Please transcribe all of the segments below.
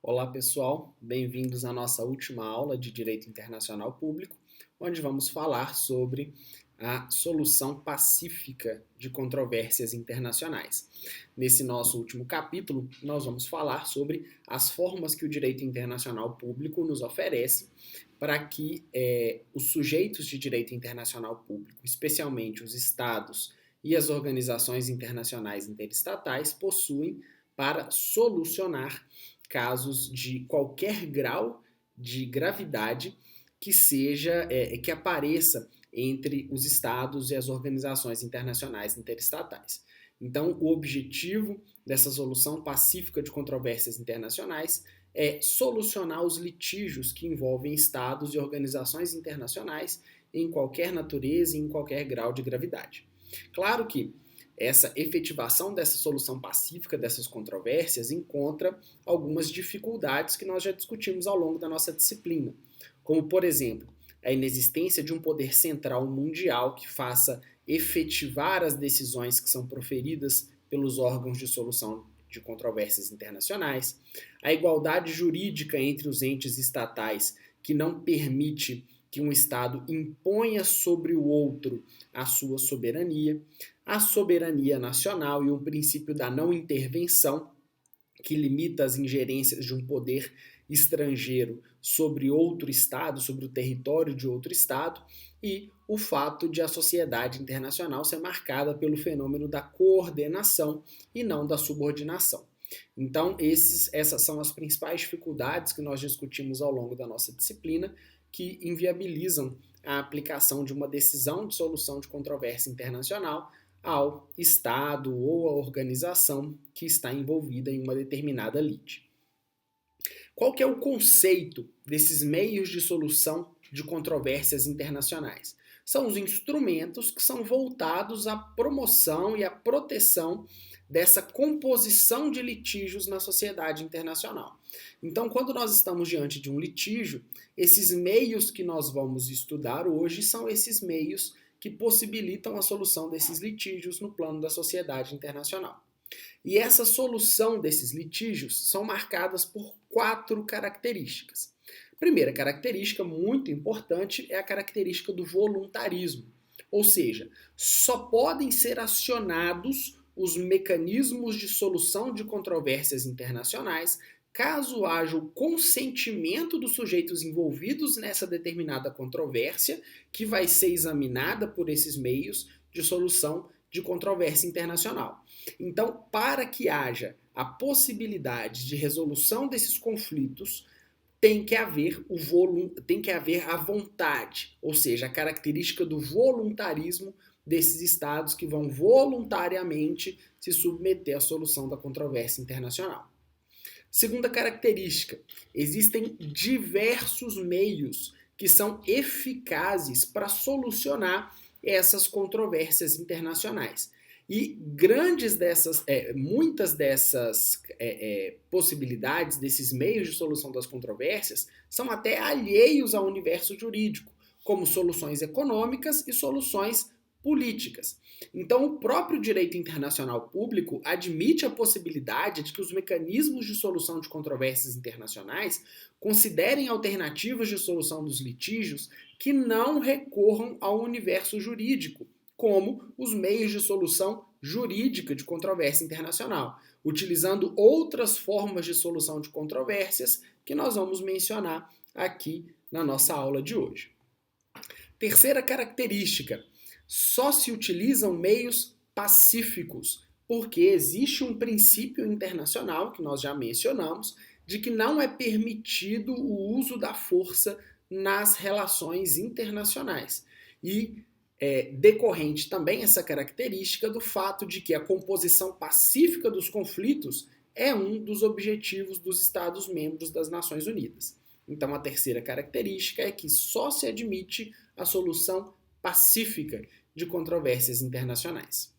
Olá pessoal, bem-vindos à nossa última aula de Direito Internacional Público, onde vamos falar sobre a solução pacífica de controvérsias internacionais. Nesse nosso último capítulo, nós vamos falar sobre as formas que o direito internacional público nos oferece para que os sujeitos de direito internacional público, especialmente os estados e as organizações internacionais interestatais, possuem para solucionar casos de qualquer grau de gravidade que apareça entre os estados e as organizações internacionais interestatais. Então, o objetivo dessa solução pacífica de controvérsias internacionais é solucionar os litígios que envolvem estados e organizações internacionais em qualquer natureza e em qualquer grau de gravidade. Claro que essa efetivação dessa solução pacífica dessas controvérsias encontra algumas dificuldades que nós já discutimos ao longo da nossa disciplina, como, por exemplo, a inexistência de um poder central mundial que faça efetivar as decisões que são proferidas pelos órgãos de solução de controvérsias internacionais, a igualdade jurídica entre os entes estatais que não permite que um Estado imponha sobre o outro a sua soberania, a soberania nacional e o princípio da não intervenção, que limita as ingerências de um poder estrangeiro sobre outro Estado, sobre o território de outro Estado, e o fato de a sociedade internacional ser marcada pelo fenômeno da coordenação e não da subordinação. Então, essas são as principais dificuldades que nós discutimos ao longo da nossa disciplina, que inviabilizam a aplicação de uma decisão de solução de controvérsia internacional ao Estado ou à organização que está envolvida em uma determinada lide. Qual que é o conceito desses meios de solução de controvérsias internacionais? São os instrumentos que são voltados à promoção e à proteção dessa composição de litígios na sociedade internacional. Então, quando nós estamos diante de um litígio, esses meios que nós vamos estudar hoje são esses meios que possibilitam a solução desses litígios no plano da sociedade internacional. E essa solução desses litígios são marcadas por 4 características. A primeira característica muito importante é a característica do voluntarismo, ou seja, só podem ser acionados os mecanismos de solução de controvérsias internacionais caso haja o consentimento dos sujeitos envolvidos nessa determinada controvérsia, que vai ser examinada por esses meios de solução de controvérsia internacional. Então, para que haja a possibilidade de resolução desses conflitos, tem que haver a vontade, ou seja, a característica do voluntarismo desses estados que vão voluntariamente se submeter à solução da controvérsia internacional. Segunda característica, existem diversos meios que são eficazes para solucionar essas controvérsias internacionais. E muitas dessas possibilidades, desses meios de solução das controvérsias, são até alheios ao universo jurídico, como soluções econômicas e soluções políticas. Então, o próprio direito internacional público admite a possibilidade de que os mecanismos de solução de controvérsias internacionais considerem alternativas de solução dos litígios que não recorram ao universo jurídico, como os meios de solução jurídica de controvérsia internacional, utilizando outras formas de solução de controvérsias que nós vamos mencionar aqui na nossa aula de hoje. Terceira característica, só se utilizam meios pacíficos, porque existe um princípio internacional, que nós já mencionamos, de que não é permitido o uso da força nas relações internacionais. E decorrente também essa característica do fato de que a composição pacífica dos conflitos é um dos objetivos dos Estados-membros das Nações Unidas. Então, a terceira característica é que só se admite a solução pacífica de controvérsias internacionais.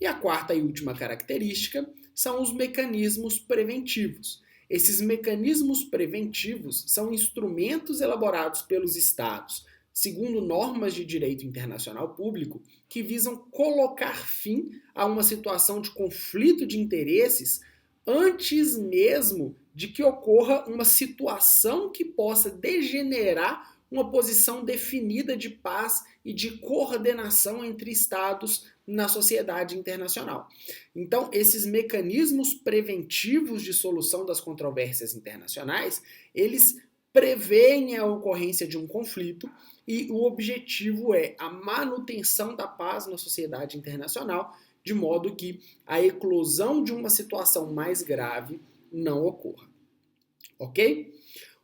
E a quarta e última característica são os mecanismos preventivos. Esses mecanismos preventivos são instrumentos elaborados pelos Estados, segundo normas de direito internacional público, que visam colocar fim a uma situação de conflito de interesses antes mesmo de que ocorra uma situação que possa degenerar uma posição definida de paz e de coordenação entre estados na sociedade internacional. Então, esses mecanismos preventivos de solução das controvérsias internacionais, eles preveem a ocorrência de um conflito e o objetivo é a manutenção da paz na sociedade internacional, de modo que a eclosão de uma situação mais grave não ocorra. Ok?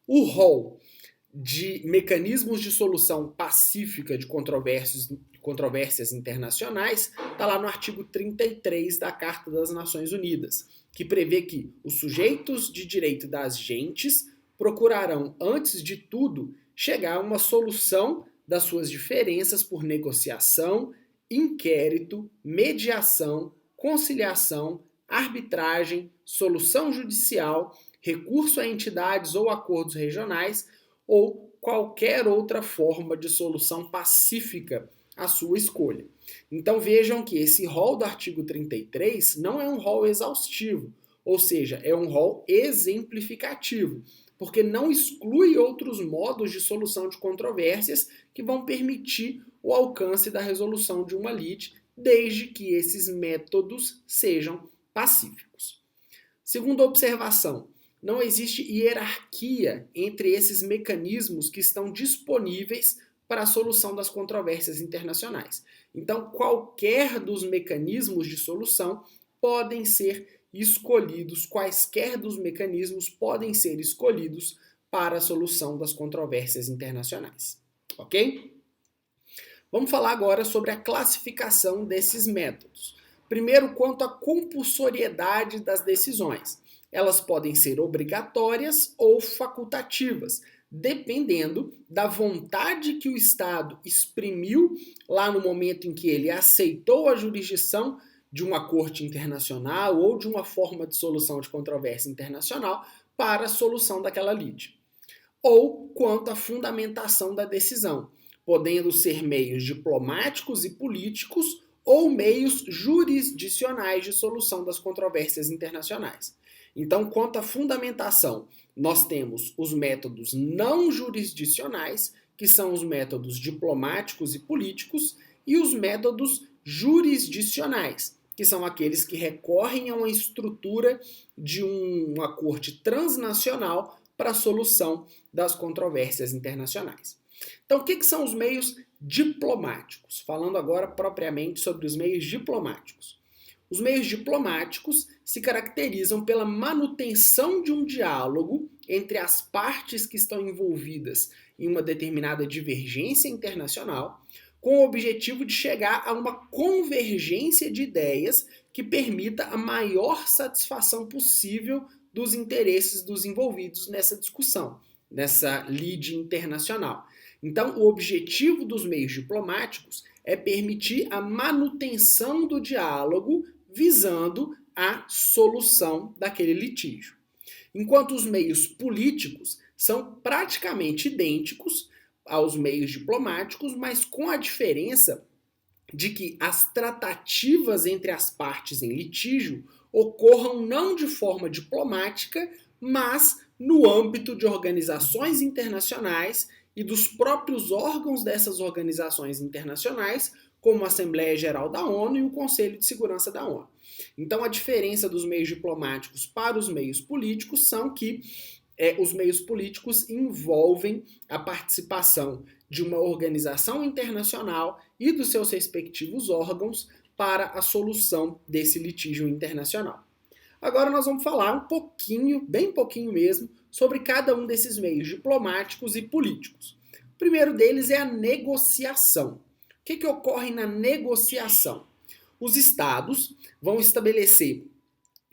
O rol de mecanismos de solução pacífica de controvérsias internacionais está lá no artigo 33 da Carta das Nações Unidas, que prevê que os sujeitos de direito das gentes procurarão, antes de tudo, chegar a uma solução das suas diferenças por negociação, inquérito, mediação, conciliação, arbitragem, solução judicial, recurso a entidades ou acordos regionais ou qualquer outra forma de solução pacífica à sua escolha. Então vejam que esse rol do artigo 33 não é um rol exaustivo, ou seja, é um rol exemplificativo, porque não exclui outros modos de solução de controvérsias que vão permitir o alcance da resolução de uma lide, desde que esses métodos sejam pacíficos. Segunda observação, não existe hierarquia entre esses mecanismos que estão disponíveis para a solução das controvérsias internacionais. Então, qualquer dos mecanismos de solução podem ser escolhidos, quaisquer dos mecanismos podem ser escolhidos para a solução das controvérsias internacionais. Ok? Vamos falar agora sobre a classificação desses métodos. Primeiro, quanto à compulsoriedade das decisões. Elas podem ser obrigatórias ou facultativas, dependendo da vontade que o Estado exprimiu lá no momento em que ele aceitou a jurisdição de uma corte internacional ou de uma forma de solução de controvérsia internacional para a solução daquela lide. Ou quanto à fundamentação da decisão, podendo ser meios diplomáticos e políticos ou meios jurisdicionais de solução das controvérsias internacionais. Então, quanto à fundamentação, nós temos os métodos não jurisdicionais, que são os métodos diplomáticos e políticos, e os métodos jurisdicionais, que são aqueles que recorrem a uma estrutura de uma corte transnacional para a solução das controvérsias internacionais. Então, o que são os meios diplomáticos? Falando agora propriamente sobre os meios diplomáticos. Os meios diplomáticos se caracterizam pela manutenção de um diálogo entre as partes que estão envolvidas em uma determinada divergência internacional, com o objetivo de chegar a uma convergência de ideias que permita a maior satisfação possível dos interesses dos envolvidos nessa discussão, nessa lide internacional. Então, o objetivo dos meios diplomáticos é permitir a manutenção do diálogo visando a solução daquele litígio. Enquanto os meios políticos são praticamente idênticos aos meios diplomáticos, mas com a diferença de que as tratativas entre as partes em litígio ocorram não de forma diplomática, mas no âmbito de organizações internacionais e dos próprios órgãos dessas organizações internacionais, como a Assembleia Geral da ONU e o Conselho de Segurança da ONU. Então, a diferença dos meios diplomáticos para os meios políticos são que os meios políticos envolvem a participação de uma organização internacional e dos seus respectivos órgãos para a solução desse litígio internacional. Agora nós vamos falar um pouquinho, bem pouquinho mesmo, sobre cada um desses meios diplomáticos e políticos. O primeiro deles é a negociação. O que ocorre na negociação? Os estados vão estabelecer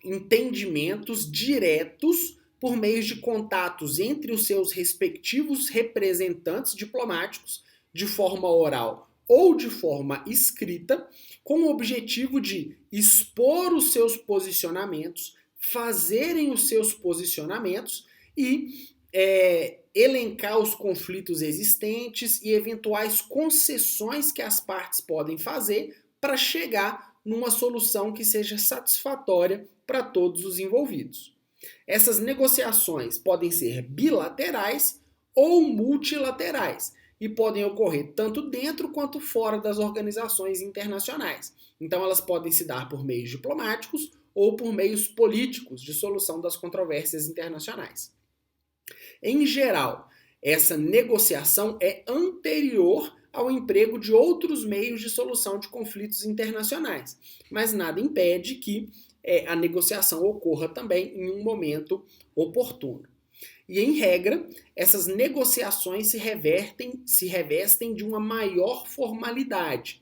entendimentos diretos por meio de contatos entre os seus respectivos representantes diplomáticos, de forma oral ou de forma escrita, com o objetivo de expor os seus posicionamentos, fazerem os seus posicionamentos e elencar os conflitos existentes e eventuais concessões que as partes podem fazer para chegar numa solução que seja satisfatória para todos os envolvidos. Essas negociações podem ser bilaterais ou multilaterais e podem ocorrer tanto dentro quanto fora das organizações internacionais. Então, elas podem se dar por meios diplomáticos ou por meios políticos de solução das controvérsias internacionais. Em geral, essa negociação é anterior ao emprego de outros meios de solução de conflitos internacionais, mas nada impede que a negociação ocorra também em um momento oportuno. E, em regra, essas negociações se revestem de uma maior formalidade.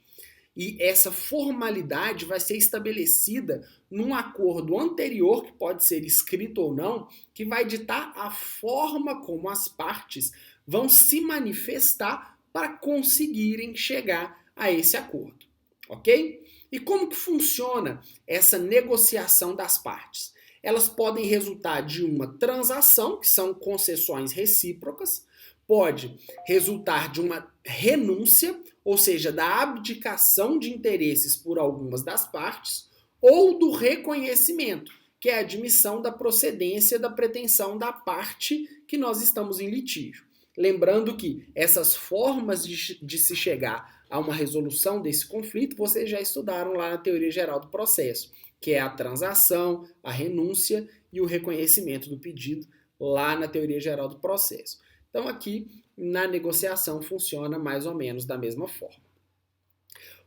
E essa formalidade vai ser estabelecida num acordo anterior, que pode ser escrito ou não, que vai ditar a forma como as partes vão se manifestar para conseguirem chegar a esse acordo, ok? E como que funciona essa negociação das partes? Elas podem resultar de uma transação, que são concessões recíprocas, pode resultar de uma renúncia, ou seja, da abdicação de interesses por algumas das partes, ou do reconhecimento, que é a admissão da procedência da pretensão da parte que nós estamos em litígio. Lembrando que essas formas de se chegar a uma resolução desse conflito, vocês já estudaram lá na teoria geral do processo, que é a transação, a renúncia e o reconhecimento do pedido lá na teoria geral do processo. Então aqui, na negociação, funciona mais ou menos da mesma forma.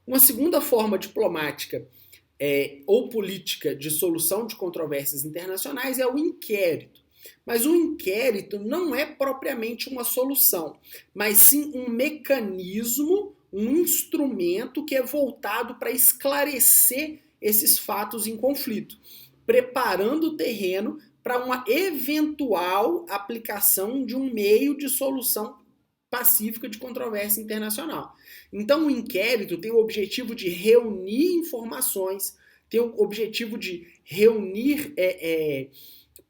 Uma segunda forma diplomática ou política de solução de controvérsias internacionais é o inquérito. Mas o inquérito não é propriamente uma solução, mas sim um mecanismo, um instrumento que é voltado para esclarecer esses fatos em conflito, preparando o terreno para uma eventual aplicação de um meio de solução pacífica de controvérsia internacional. Então, o inquérito tem o objetivo de reunir informações, tem o objetivo de reunir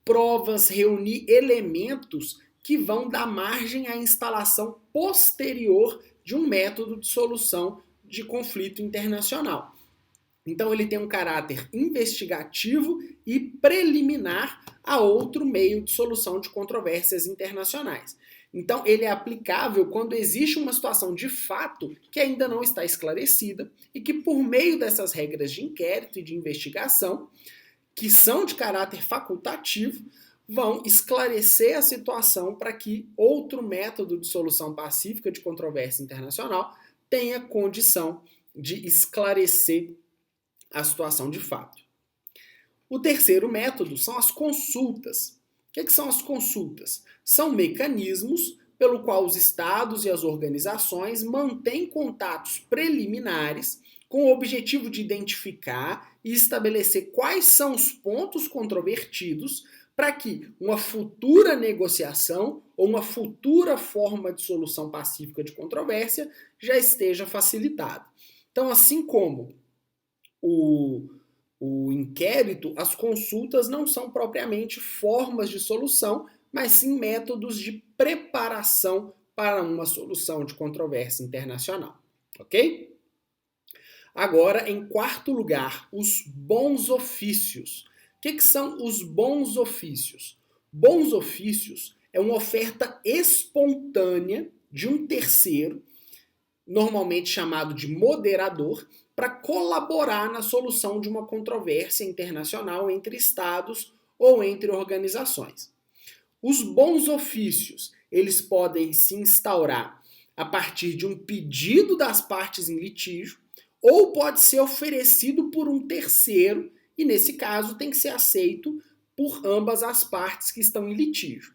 provas, reunir elementos que vão dar margem à instalação posterior de um método de solução de conflito internacional. Então, ele tem um caráter investigativo e preliminar a outro meio de solução de controvérsias internacionais. Então, ele é aplicável quando existe uma situação de fato que ainda não está esclarecida e que, por meio dessas regras de inquérito e de investigação, que são de caráter facultativo, vão esclarecer a situação para que outro método de solução pacífica de controvérsia internacional tenha condição de esclarecer a situação de fato. O terceiro método são as consultas. O que são as consultas? São mecanismos pelo qual os estados e as organizações mantêm contatos preliminares com o objetivo de identificar e estabelecer quais são os pontos controvertidos para que uma futura negociação ou uma futura forma de solução pacífica de controvérsia já esteja facilitada. Então, assim como o inquérito, as consultas não são propriamente formas de solução, mas sim métodos de preparação para uma solução de controvérsia internacional, ok? Agora, em quarto lugar, os bons ofícios. O que são os bons ofícios? Bons ofícios é uma oferta espontânea de um terceiro, normalmente chamado de moderador, para colaborar na solução de uma controvérsia internacional entre estados ou entre organizações. Os bons ofícios, eles podem se instaurar a partir de um pedido das partes em litígio, ou pode ser oferecido por um terceiro, e nesse caso tem que ser aceito por ambas as partes que estão em litígio.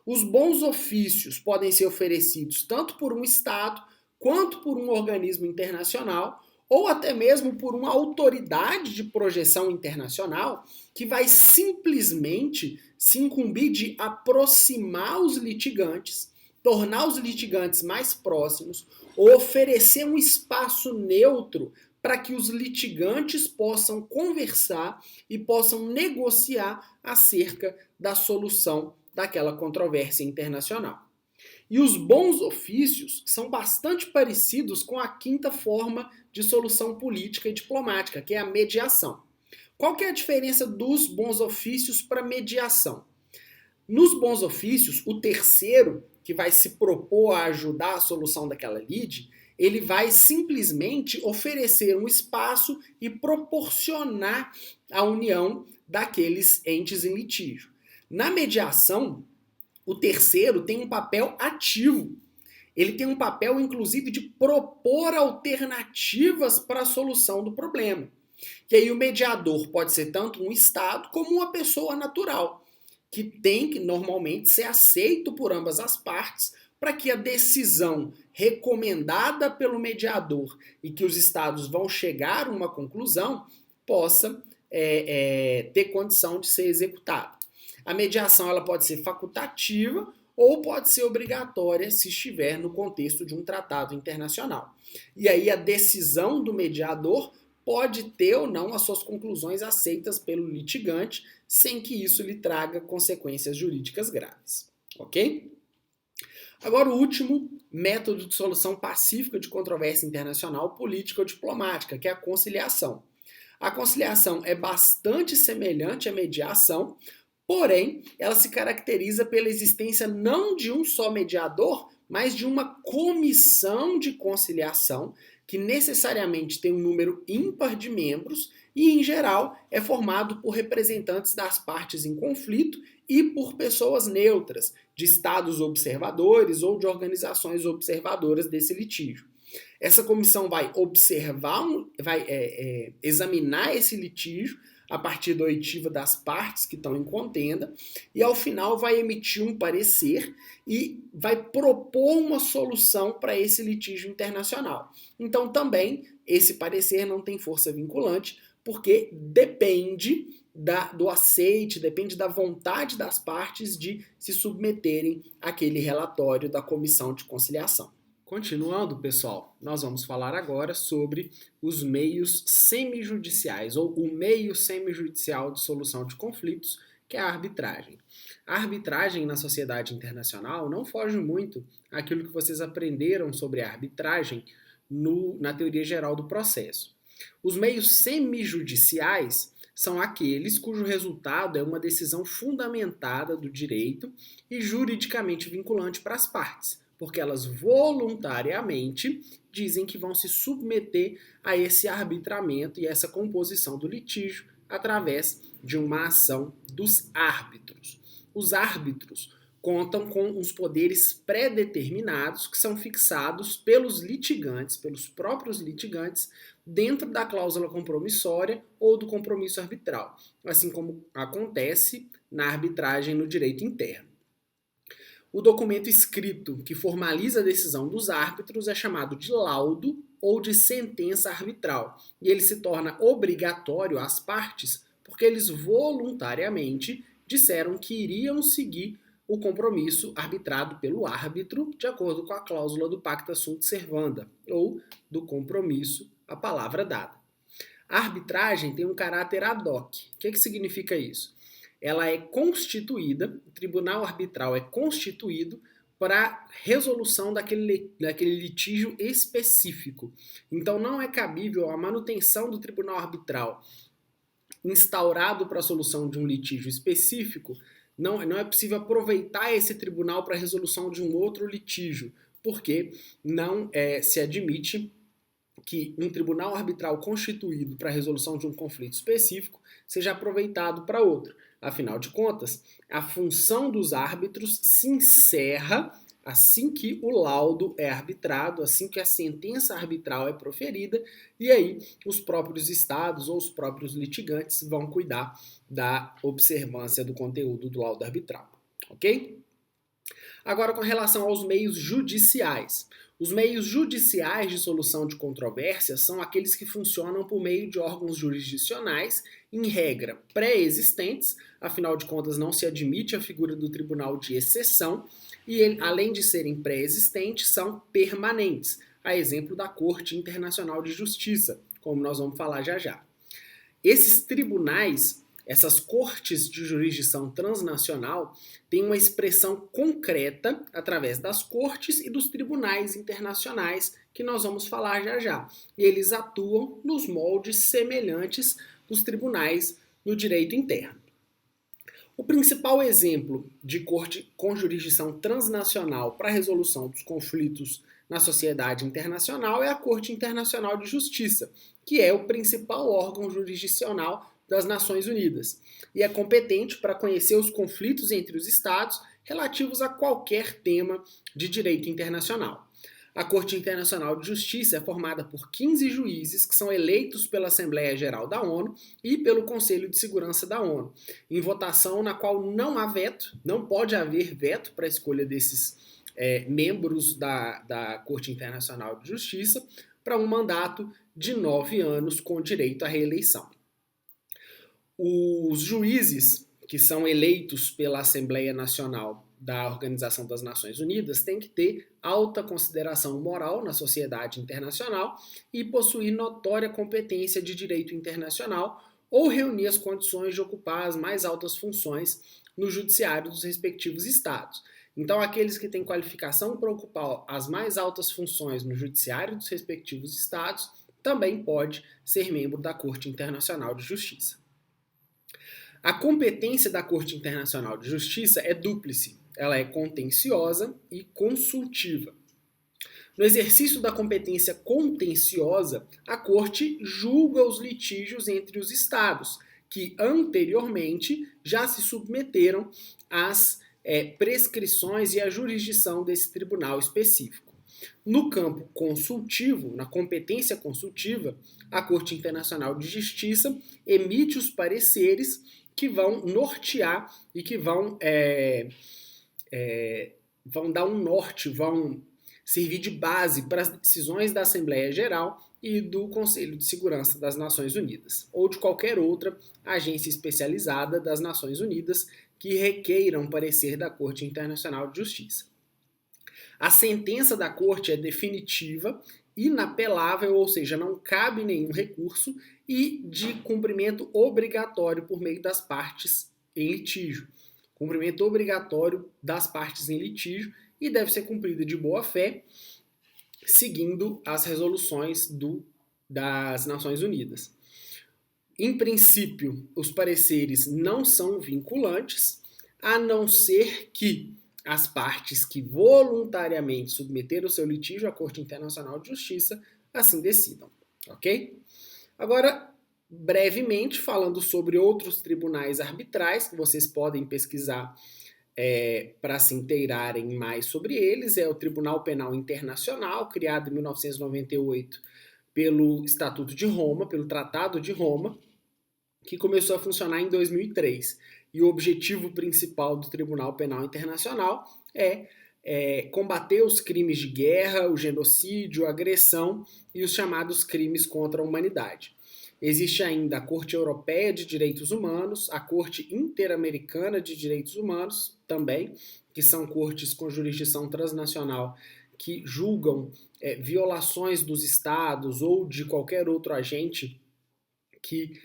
Os bons ofícios podem ser oferecidos tanto por um Estado, quanto por um organismo internacional, ou até mesmo por uma autoridade de projeção internacional que vai simplesmente se incumbir de aproximar os litigantes, tornar os litigantes mais próximos, ou oferecer um espaço neutro para que os litigantes possam conversar e possam negociar acerca da solução daquela controvérsia internacional. E os bons ofícios são bastante parecidos com a quinta forma de solução política e diplomática, que é a mediação. Qual que é a diferença dos bons ofícios para mediação? Nos bons ofícios, o terceiro, que vai se propor a ajudar a solução daquela lide, ele vai simplesmente oferecer um espaço e proporcionar a união daqueles entes em litígio. Na mediação, o terceiro tem um papel ativo. Ele tem um papel, inclusive, de propor alternativas para a solução do problema. Que aí o mediador pode ser tanto um Estado como uma pessoa natural, que tem que normalmente ser aceito por ambas as partes para que a decisão recomendada pelo mediador e que os Estados vão chegar a uma conclusão possa ter condição de ser executada. A mediação ela pode ser facultativa ou pode ser obrigatória se estiver no contexto de um tratado internacional. E aí a decisão do mediador pode ter ou não as suas conclusões aceitas pelo litigante, sem que isso lhe traga consequências jurídicas graves. Ok? Agora, o último método de solução pacífica de controvérsia internacional, política ou diplomática, que é a conciliação. A conciliação é bastante semelhante à mediação, porém, ela se caracteriza pela existência não de um só mediador, mas de uma comissão de conciliação que necessariamente tem um número ímpar de membros e, em geral, é formado por representantes das partes em conflito e por pessoas neutras, de estados observadores ou de organizações observadoras desse litígio. Essa comissão vai observar, vai examinar esse litígio a partir da oitiva das partes que estão em contenda e, ao final, vai emitir um parecer e vai propor uma solução para esse litígio internacional. Então, também, esse parecer não tem força vinculante, porque depende do aceite, depende da vontade das partes de se submeterem àquele relatório da comissão de conciliação. Continuando, pessoal, nós vamos falar agora sobre os meios semijudiciais, ou o meio semijudicial de solução de conflitos, que é a arbitragem. A arbitragem na sociedade internacional não foge muito àquilo que vocês aprenderam sobre a arbitragem na teoria geral do processo. Os meios semijudiciais são aqueles cujo resultado é uma decisão fundamentada do direito e juridicamente vinculante para as partes, porque elas voluntariamente dizem que vão se submeter a esse arbitramento e essa composição do litígio através de uma ação dos árbitros. Os árbitros contam com os poderes pré-determinados que são fixados pelos litigantes, pelos próprios litigantes, dentro da cláusula compromissória ou do compromisso arbitral, assim como acontece na arbitragem no direito interno. O documento escrito que formaliza a decisão dos árbitros é chamado de laudo ou de sentença arbitral, e ele se torna obrigatório às partes porque eles voluntariamente disseram que iriam seguir o compromisso arbitrado pelo árbitro de acordo com a cláusula do pacta sunt servanda, ou do compromisso, a palavra dada. A arbitragem tem um caráter ad hoc. O que significa isso? Ela é constituída, o tribunal arbitral é constituído para resolução daquele litígio específico. Então não é cabível a manutenção do tribunal arbitral instaurado para a solução de um litígio específico. Não é possível aproveitar esse tribunal para a resolução de um outro litígio, porque não se admite que um tribunal arbitral constituído para a resolução de um conflito específico seja aproveitado para outro. Afinal de contas, a função dos árbitros se encerra assim que o laudo é arbitrado, assim que a sentença arbitral é proferida, e aí os próprios estados ou os próprios litigantes vão cuidar da observância do conteúdo do laudo arbitral, ok? Agora, com relação aos meios judiciais. Os meios judiciais de solução de controvérsias são aqueles que funcionam por meio de órgãos jurisdicionais, em regra pré-existentes, afinal de contas não se admite a figura do tribunal de exceção, e além de serem pré-existentes, são permanentes, a exemplo da Corte Internacional de Justiça, como nós vamos falar já já. Esses tribunais Essas cortes de jurisdição transnacional têm uma expressão concreta através das cortes e dos tribunais internacionais, que nós vamos falar já já. E eles atuam nos moldes semelhantes dos tribunais no direito interno. O principal exemplo de corte com jurisdição transnacional para a resolução dos conflitos na sociedade internacional é a Corte Internacional de Justiça, que é o principal órgão jurisdicional das Nações Unidas e é competente para conhecer os conflitos entre os Estados relativos a qualquer tema de direito internacional. A Corte Internacional de Justiça é formada por 15 juízes que são eleitos pela Assembleia Geral da ONU e pelo Conselho de Segurança da ONU, em votação na qual não há veto, não pode haver veto para a escolha desses membros da Corte Internacional de Justiça para um mandato de 9 anos com direito à reeleição. Os juízes que são eleitos pela Assembleia Nacional da Organização das Nações Unidas têm que ter alta consideração moral na sociedade internacional e possuir notória competência de direito internacional ou reunir as condições de ocupar as mais altas funções no judiciário dos respectivos estados. Então, aqueles que têm qualificação para ocupar as mais altas funções no judiciário dos respectivos estados também pode ser membro da Corte Internacional de Justiça. A competência da Corte Internacional de Justiça é dúplice. Ela é contenciosa e consultiva. No exercício da competência contenciosa, a Corte julga os litígios entre os Estados, que anteriormente já se submeteram às prescrições e à jurisdição desse tribunal específico. No campo consultivo, na competência consultiva, a Corte Internacional de Justiça emite os pareceres que vão nortear e que vão dar um norte, vão servir de base para as decisões da Assembleia Geral e do Conselho de Segurança das Nações Unidas, ou de qualquer outra agência especializada das Nações Unidas que requeiram parecer da Corte Internacional de Justiça. A sentença da Corte é definitiva, inapelável, ou seja, não cabe nenhum recurso, e de cumprimento obrigatório por meio das partes em litígio. Cumprimento obrigatório das partes em litígio e deve ser cumprido de boa fé, seguindo as resoluções das Nações Unidas. Em princípio, os pareceres não são vinculantes, a não ser que as partes que voluntariamente submeteram o seu litígio à Corte Internacional de Justiça assim decidam, ok? Agora, brevemente, falando sobre outros tribunais arbitrais, que vocês podem pesquisar para se inteirarem mais sobre eles, é o Tribunal Penal Internacional, criado em 1998 pelo Estatuto de Roma, pelo Tratado de Roma, que começou a funcionar em 2003. E o objetivo principal do Tribunal Penal Internacional é combater os crimes de guerra, o genocídio, a agressão e os chamados crimes contra a humanidade. Existe ainda a Corte Europeia de Direitos Humanos, a Corte Interamericana de Direitos Humanos também, que são cortes com jurisdição transnacional que julgam violações dos estados ou de qualquer outro agente que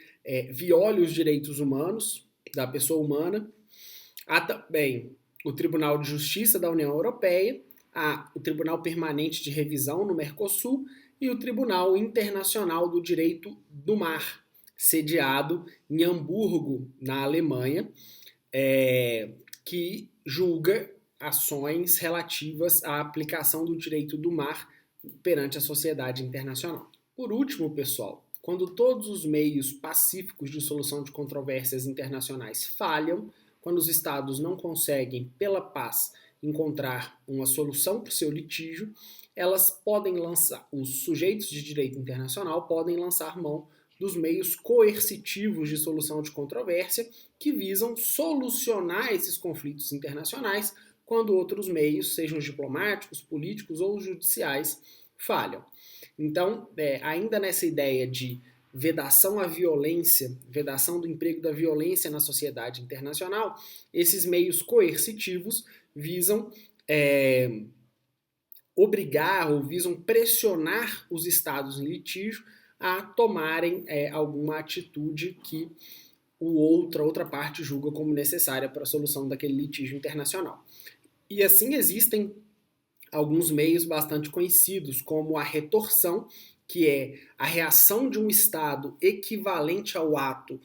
viole os direitos humanos da pessoa humana. Há também o Tribunal de Justiça da União Europeia, há o Tribunal Permanente de Revisão no Mercosul e o Tribunal Internacional do Direito do Mar, sediado em Hamburgo, na Alemanha, que julga ações relativas à aplicação do direito do mar perante a sociedade internacional. Por último, pessoal, quando todos os meios pacíficos de solução de controvérsias internacionais falham, quando os estados não conseguem, pela paz, encontrar uma solução para o seu litígio, elas podem lançar, os sujeitos de direito internacional podem lançar mão dos meios coercitivos de solução de controvérsia que visam solucionar esses conflitos internacionais quando outros meios, sejam diplomáticos, políticos ou judiciais, falham. Então, ainda nessa ideia de vedação à violência, vedação do emprego da violência na sociedade internacional, esses meios coercitivos visam obrigar ou visam pressionar os estados em litígio a tomarem alguma atitude que outra parte julga como necessária para a solução daquele litígio internacional. E assim existem alguns meios bastante conhecidos, como a retorção, que é a reação de um Estado equivalente ao ato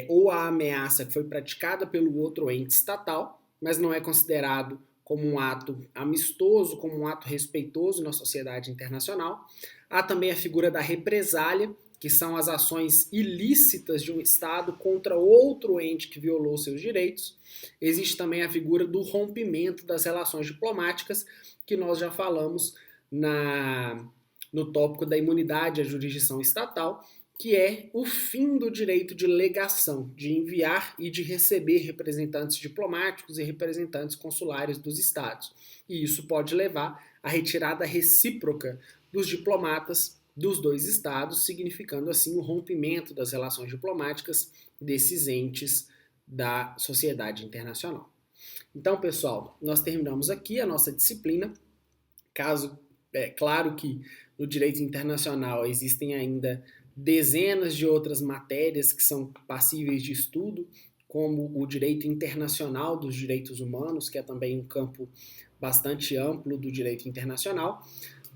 ou à ameaça que foi praticada pelo outro ente estatal, mas não é considerado como um ato amistoso, como um ato respeitoso na sociedade internacional. Há também a figura da represália, que são as ações ilícitas de um Estado contra outro ente que violou seus direitos. Existe também a figura do rompimento das relações diplomáticas, que nós já falamos no tópico da imunidade à jurisdição estatal, que é o fim do direito de legação, de enviar e de receber representantes diplomáticos e representantes consulares dos estados. E isso pode levar à retirada recíproca dos diplomatas dos dois estados, significando assim o rompimento das relações diplomáticas desses entes da sociedade internacional. Então, pessoal, nós terminamos aqui a nossa disciplina. Claro que no direito internacional existem ainda dezenas de outras matérias que são passíveis de estudo, como o direito internacional dos direitos humanos, que é também um campo bastante amplo do direito internacional.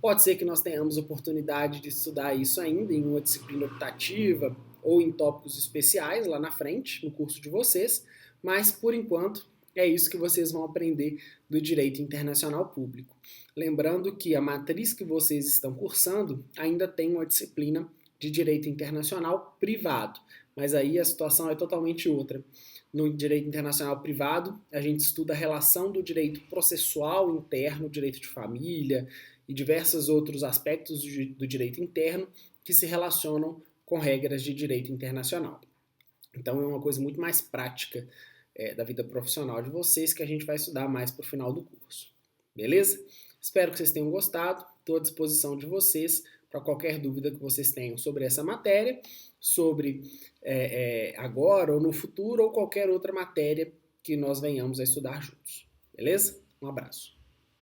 Pode ser que nós tenhamos oportunidade de estudar isso ainda em uma disciplina optativa ou em tópicos especiais lá na frente, no curso de vocês, mas por enquanto é isso que vocês vão aprender do direito internacional público. Lembrando que a matriz que vocês estão cursando ainda tem uma disciplina de direito internacional privado, mas aí a situação é totalmente outra. No direito internacional privado, a gente estuda a relação do direito processual interno, direito de família e diversos outros aspectos do direito interno que se relacionam com regras de direito internacional. Então é uma coisa muito mais prática da vida profissional de vocês que a gente vai estudar mais para o final do curso. Beleza? Espero que vocês tenham gostado. Estou à disposição de vocês para qualquer dúvida que vocês tenham sobre essa matéria, sobre agora ou no futuro, ou qualquer outra matéria que nós venhamos a estudar juntos. Beleza? Um abraço.